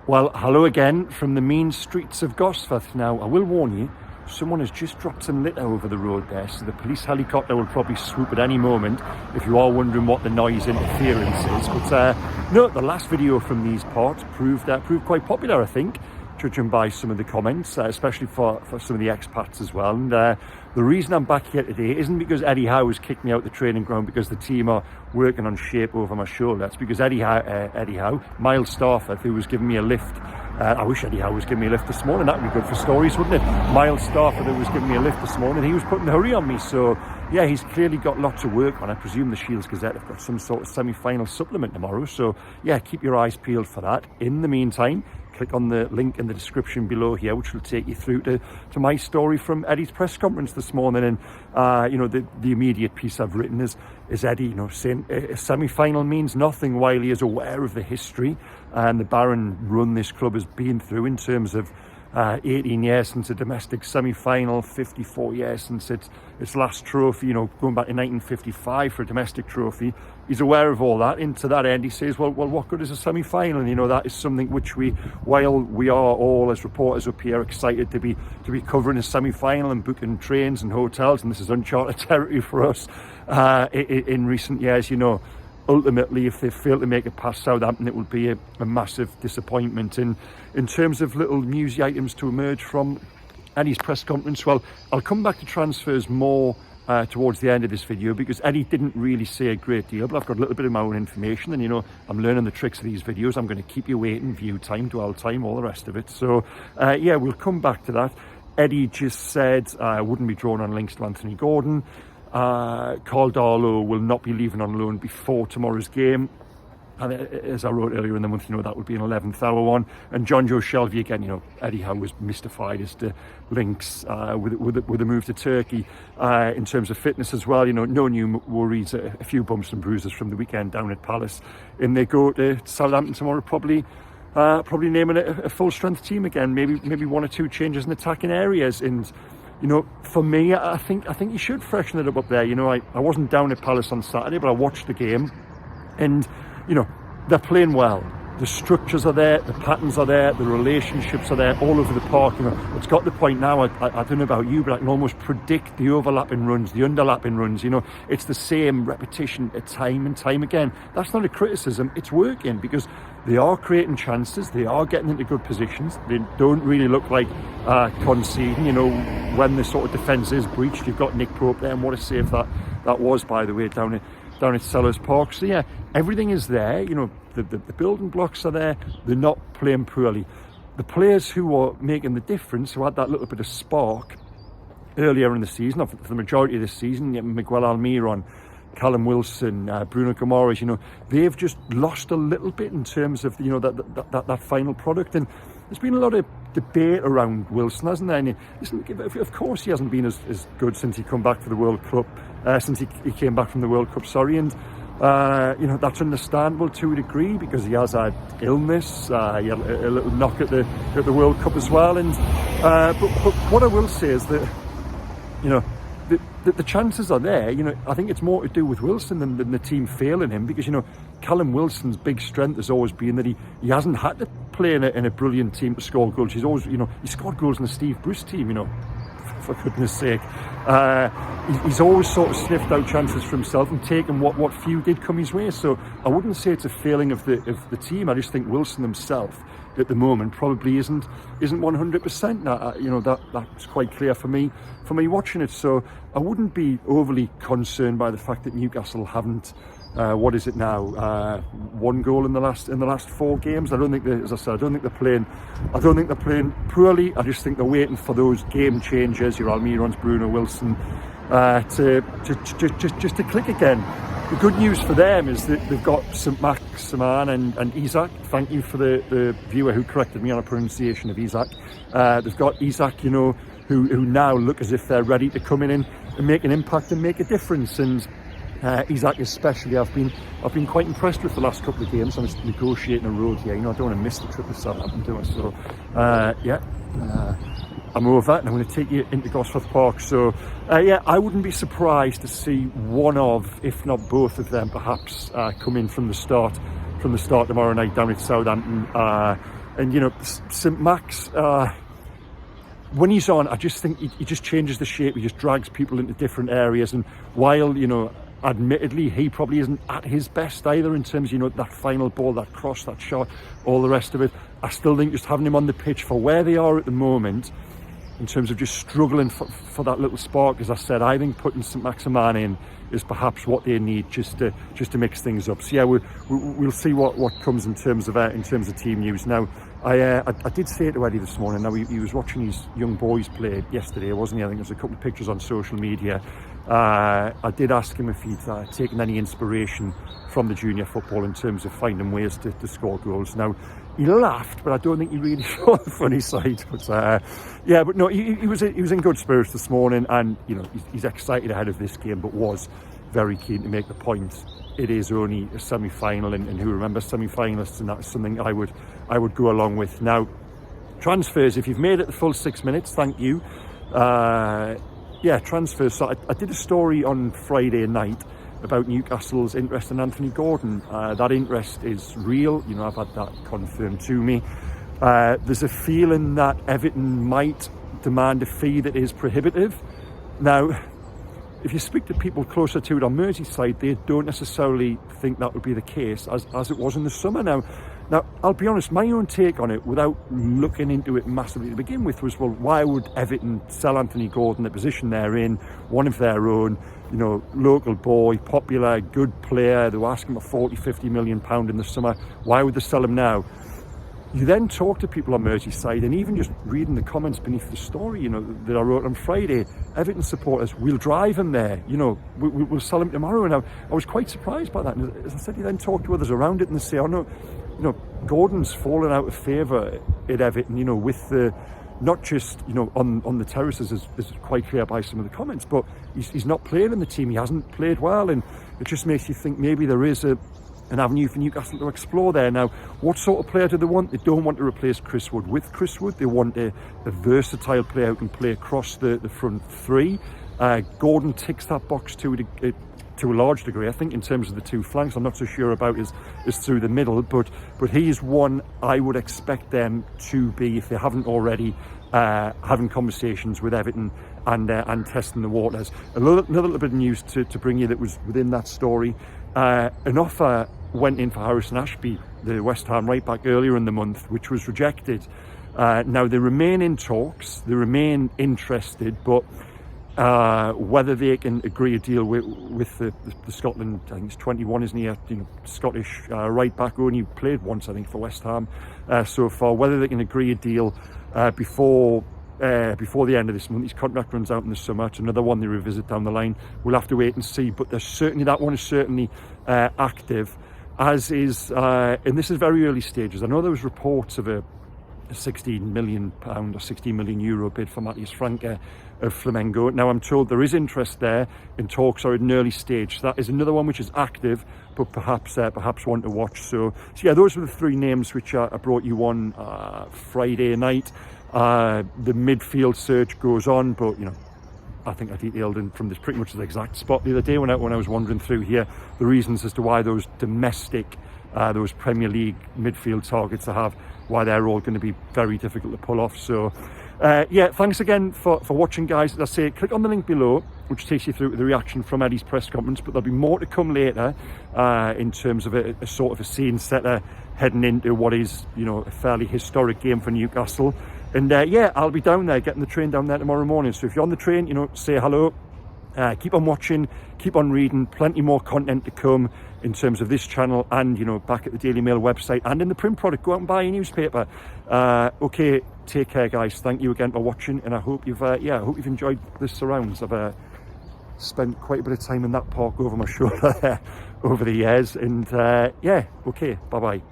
Well, hello again from the mean streets of Gosforth. Now, I will warn you, someone has just dropped some litter over the road there, so the police helicopter will probably swoop at any moment if you are wondering what the noise interference is. But no, the last video from these parts proved quite popular, I think, judging by some of the comments, especially for some of the expats as well. And the reason I'm back here today isn't because Eddie Howe has kicked me out the training ground because the team are working on shape over my shoulder. It's because Eddie Howe, Miles Starford, who was giving me a lift. I wish Eddie Howe was giving me a lift this morning. That would be good for stories, wouldn't it? Miles Starford, who was giving me a lift this morning, he was putting the hurry on me. So yeah, he's clearly got lots of work on. I presume the Shields Gazette have got some sort of semi-final supplement tomorrow. So yeah, keep your eyes peeled for that. In the meantime, click on the link in the description below here, which will take you through to my story from Eddie's press conference this morning. And you know, the immediate piece I've written is Eddie, saying a semi-final means nothing while he is aware of the history and the barren run this club has been through in terms of 18 years since a domestic semi-final, 54 years since its last trophy, going back to 1955 for a domestic trophy. He's aware of all that. And to that end, he says, well, what good is a semi-final? And, that is something which while we are all as reporters up here excited to be covering a semi-final and booking trains and hotels, and this is uncharted territory for us in recent years, ultimately, if they fail to make it past Southampton, it will be a massive disappointment. And in terms of little newsy items to emerge from Eddie's press conference, well, I'll come back to transfers more towards the end of this video because Eddie didn't really say a great deal, but I've got a little bit of my own information, and I'm learning the tricks of these videos. I'm going to keep you waiting, view time, dwell time, all the rest of it. So yeah, we'll come back to that. Eddie just said I wouldn't be drawn on links to Anthony Gordon. Carl Darlow will not be leaving on loan before tomorrow's game, and as I wrote earlier in the month, that would be an 11th hour one. And John Joe Shelby again, Eddie Howe was mystified as to links with a move to Turkey in terms of fitness as well. No new worries, a few bumps and bruises from the weekend down at Palace, and they go to Southampton tomorrow probably naming it a full strength team again, maybe one or two changes in attacking areas. And for me, I think you should freshen it up there. I wasn't down at Palace on Saturday, but I watched the game, and they're playing well. The structures are there, the patterns are there, the relationships are there all over the park. It's got the point now, I don't know about you, but I can almost predict the overlapping runs, the underlapping runs. It's the same repetition time and time again. That's not a criticism, it's working because they are creating chances, they are getting into good positions, they don't really look like conceding. When the sort of defence is breached, you've got Nick Pope there, and what a save that was, by the way, down at Sellers Park. So yeah, everything is there. The building blocks are there. They're not playing poorly. The players who are making the difference, who had that little bit of spark earlier in the season, or for the majority of the season, Miguel Almiron, Callum Wilson, Bruno Guimaraes, they've just lost a little bit in terms of that final product. And there's been a lot of debate around Wilson, hasn't there? And of course he hasn't been as good since he come back for the World Cup, since he came back from the World Cup, and that's understandable to a degree because he has had illness. He had a little knock at the World Cup as well. And but what I will say is that the chances are there. I think it's more to do with Wilson than the team failing him, because Callum Wilson's big strength has always been that he hasn't had to play in a brilliant team to score goals. He's always he scored goals in the Steve Bruce team, for goodness sake. He's always sort of sniffed out chances for himself and taken what few did come his way. So I wouldn't say it's a failing of the team. I just think Wilson himself at the moment probably isn't 100%. That's quite clear for me watching it. So I wouldn't be overly concerned by the fact that Newcastle haven't what is it now, one goal in the last 4 games. I don't think they're playing poorly. I just think they're waiting for those game changers, your Almirons, Bruno, Wilson, to click again. The good news for them is that they've got St. Max, Saman and Isak. Thank you for the viewer who corrected me on a pronunciation of Isak. They've got Isak, who now look as if they're ready to come in and make an impact and make a difference. And Isak especially, I've been quite impressed with the last couple of games. I'm just negotiating a road here. I don't want to miss the trip to Southampton, do I? So I'm over and I'm going to take you into Gosforth Park. So yeah, I wouldn't be surprised to see one of, if not both of them, perhaps come in from the start tomorrow night down at Southampton. And, you know, St Max, when he's on, I just think he just changes the shape. He just drags people into different areas. And while, you know, admittedly, he probably isn't at his best either in terms of, you know, that final ball, that cross, that shot, all the rest of it. I still think just having him on the pitch for where they are at the moment, in terms of just struggling for that little spark, as I said, I think putting St Maximin in is perhaps what they need just to mix things up. So yeah, we'll see what comes in terms of team news. Now, I did say to Eddie this morning. Now he was watching his young boys play yesterday, wasn't he? I think there's a couple of pictures on social media. I did ask him if he'd taken any inspiration from the junior football in terms of finding ways to score goals. Now, he laughed, but I don't think he really saw the funny side. But yeah, but no, he was in good spirits this morning, and you know he's excited ahead of this game, but was very keen to make the point. It is only a semi-final, and who remembers semi-finalists, and that's something I would go along with. Now, transfers. If you've made it the full 6 minutes, thank you. Yeah, transfers. So I did a story on Friday night about Newcastle's interest in Anthony Gordon. That interest is real. You know, I've had that confirmed to me. There's a feeling that Everton might demand a fee that is prohibitive. Now, if you speak to people closer to it on Merseyside, they don't necessarily think that would be the case, as it was in the summer. Now, I'll be honest, my own take on it, without looking into it massively to begin with, was, well, why would Everton sell Anthony Gordon, the position they're in, one of their own, you know, local boy, popular, good player? They were asking for £40-50 million in the summer. Why would they sell him now? You then talk to people on Merseyside, and even just reading the comments beneath the story, you know, that I wrote on Friday, Everton supporters, we'll drive him there, you know, we'll sell him tomorrow. And I was quite surprised by that. And as I said, you then talk to others around it, and they say, oh no, you know, Gordon's fallen out of favour at Everton, you know, with the, not just, you know, on the terraces, as quite clear by some of the comments, but he's not playing in the team. He hasn't played well, and it just makes you think maybe there is an avenue for Newcastle to explore there. Now, what sort of player do they want? They don't want to replace Chris Wood with Chris Wood. They want a versatile player who can play across the front three. Gordon ticks that box to a large degree, I think, in terms of the two flanks. I'm not so sure about is through the middle, but he is one I would expect them to be, if they haven't already, having conversations with Everton and testing the waters. Another little bit of news to bring you that was within that story. An offer went in for Harrison Ashby, the West Ham right back, earlier in the month, which was rejected. Now they remain in talks, they remain interested, but whether they can agree a deal with the Scotland, I think he's 21, isn't he? You know, Scottish right back, only played once, I think, for West Ham so far. Whether they can agree a deal before the end of this month. His contract runs out in the summer. It's another one they revisit down the line. We'll have to wait and see. But there's certainly, that one is certainly active, as is, and this is very early stages. I know there was reports of a £16 million or €16 million bid for Matthias Franke of Flamengo. Now I'm told there is interest there, and talks are at an early stage. So that is another one which is active, but perhaps one to watch. So yeah, those were the three names which I brought you on Friday night. The midfield search goes on, but you know, I think I detailed in from this pretty much the exact spot the other day when I was wandering through here, the reasons as to why those domestic, those Premier League midfield targets I have, why they're all going to be very difficult to pull off. So yeah, thanks again for watching, guys. As I say, click on the link below, which takes you through the reaction from Eddie's press conference, but there'll be more to come later in terms of a sort of a scene setter heading into what is, you know, a fairly historic game for Newcastle. And yeah, I'll be down there, getting the train down there tomorrow morning. So if you're on the train, you know, say hello. Keep on watching, keep on reading. Plenty more content to come in terms of this channel, and you know, back at the Daily Mail website and in the print product. Go out and buy a newspaper. Okay, take care, guys. Thank you again for watching, and I hope you've I hope you've enjoyed the surrounds. I've spent quite a bit of time in that park over my shoulder over the years, and yeah, okay, bye bye.